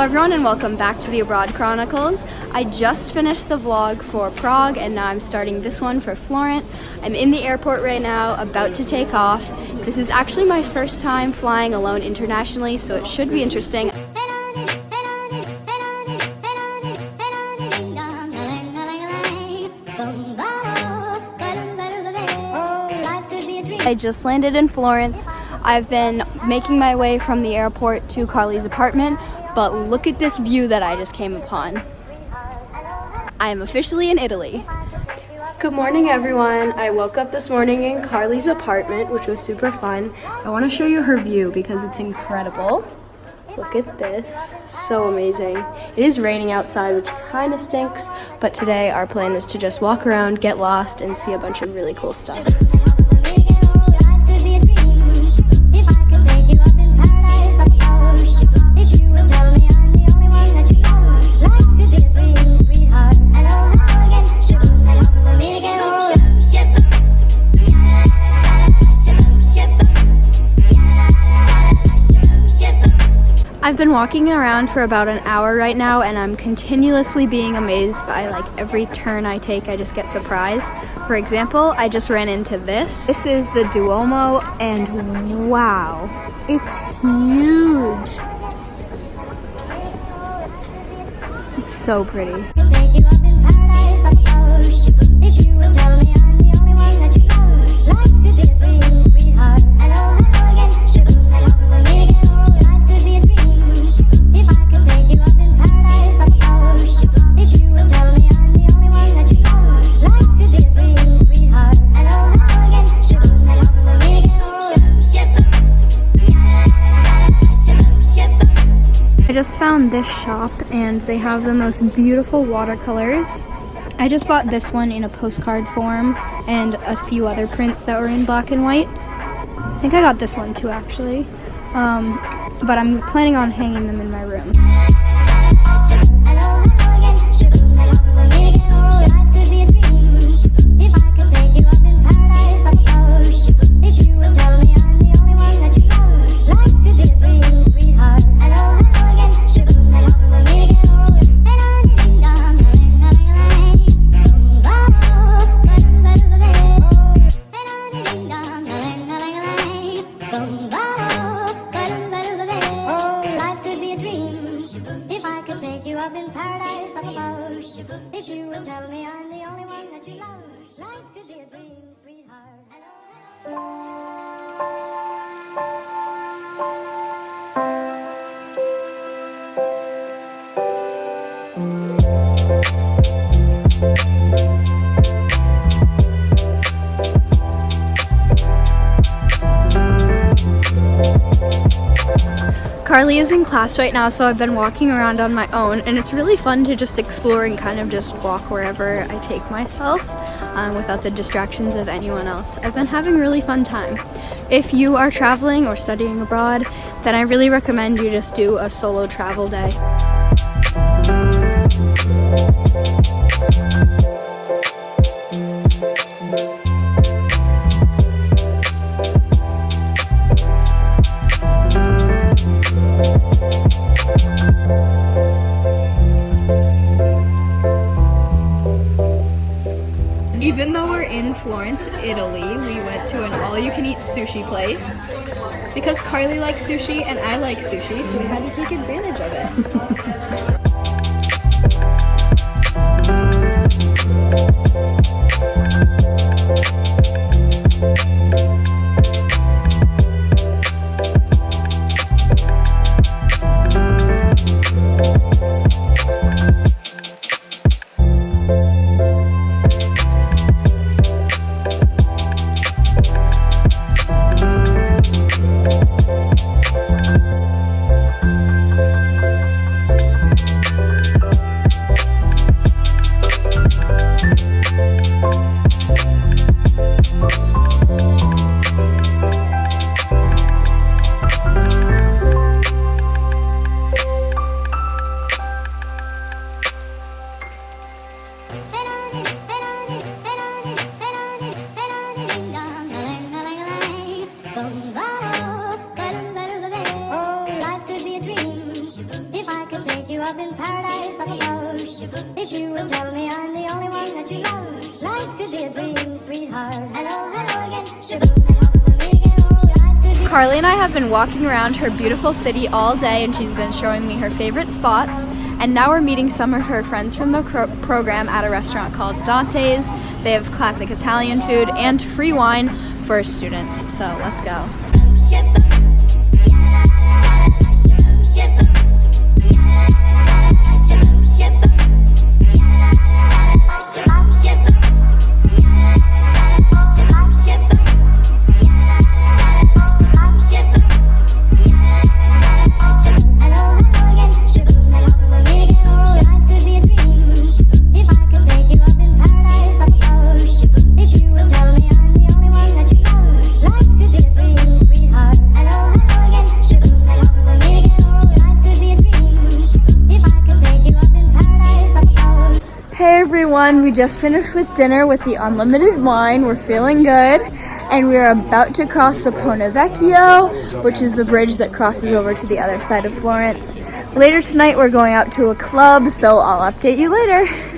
everyone, and welcome back to the Abroad Chronicles. I just finished the vlog for Prague and now I'm starting this one for Florence. I'm in the airport right now, about to take off. This is actually my first time flying alone internationally, so it should be interesting. I just landed in Florence. I've been making my way from the airport to Carly's apartment, but look at this view that I just came upon. I am officially in Italy. Good morning, everyone. I woke up this morning in Carly's apartment, which was super fun. I want to show you her view because it's incredible. Look at this, so amazing. It is raining outside, which kind of stinks, but today our plan is to just walk around, get lost, and see a bunch of really cool stuff. I've been walking around for about an hour right now and I'm continuously being amazed by every turn I take. I just get surprised. For example, I just ran into this. This is the Duomo and wow, it's huge. It's so pretty. I just found this shop and they have the most beautiful watercolors. I just bought this one in a postcard form and a few other prints that were in black and white. I think I got this one too actually, but I'm planning on hanging them in my room. Carly is in class right now, so I've been walking around on my own, and it's really fun to just explore and kind of just walk wherever I take myself without the distractions of anyone else. I've been having a really fun time. If you are traveling or studying abroad, then I really recommend you just do a solo travel day. Even though we're in Florence, Italy, we went to an all-you-can-eat sushi place because Carly likes sushi and I like sushi, so we had to take advantage of it. Carly and I have been walking around her beautiful city all day, and she's been showing me her favorite spots. And now we're meeting some of her friends from the program at a restaurant called Dante's. They have classic Italian food and free wine for students. So let's go. We just finished with dinner with the unlimited wine. We're feeling good, and we're about to cross the Ponte Vecchio, which is the bridge that crosses over to the other side of Florence. Later tonight we're going out to a club, so I'll update you later.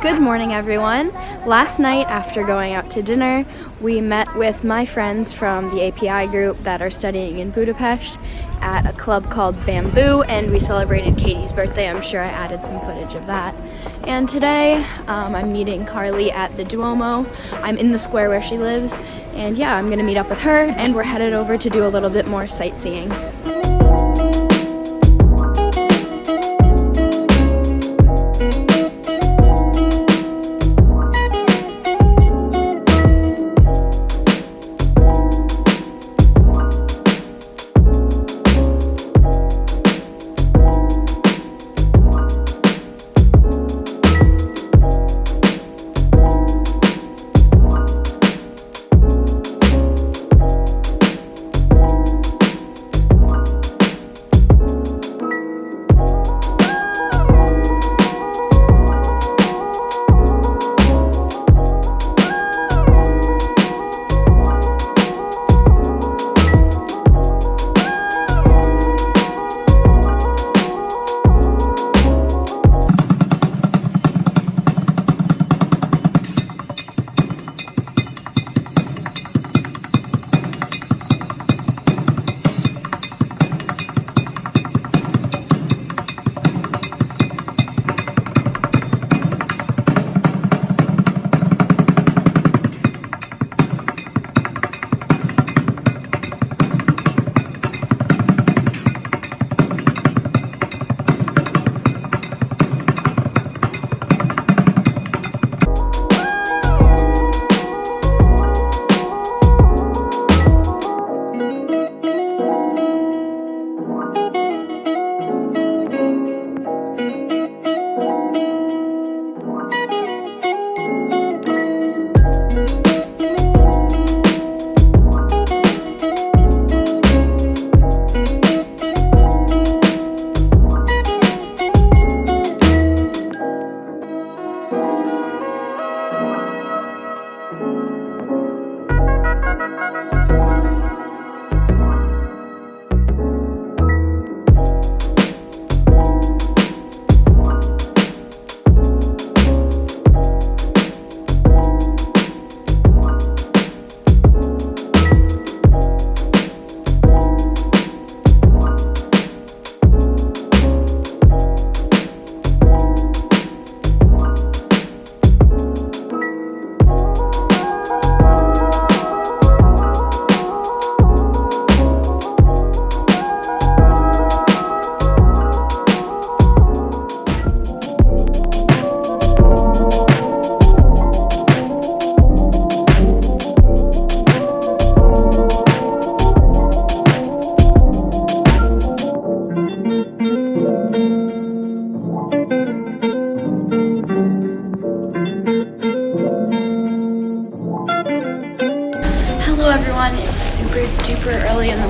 Good morning, everyone. Last night, after going out to dinner, we met with my friends from the API group that are studying in Budapest at a club called Bamboo, and we celebrated Katie's birthday. I'm sure I added some footage of that. And today, I'm meeting Carly at the Duomo. I'm in the square where she lives, and yeah, I'm gonna meet up with her, and we're headed over to do a little bit more sightseeing.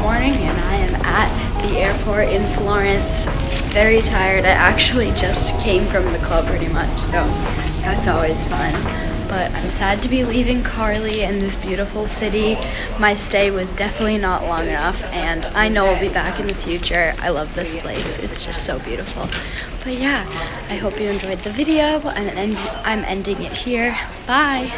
morning and I am at the airport in Florence. Very tired. I actually just came from the club pretty much, so that's always fun. But I'm sad to be leaving Carly in this beautiful city. My stay was definitely not long enough, and I know I'll be back in the future. I love this place. It's just so beautiful. But yeah, I hope you enjoyed the video, and I'm ending it here. Bye!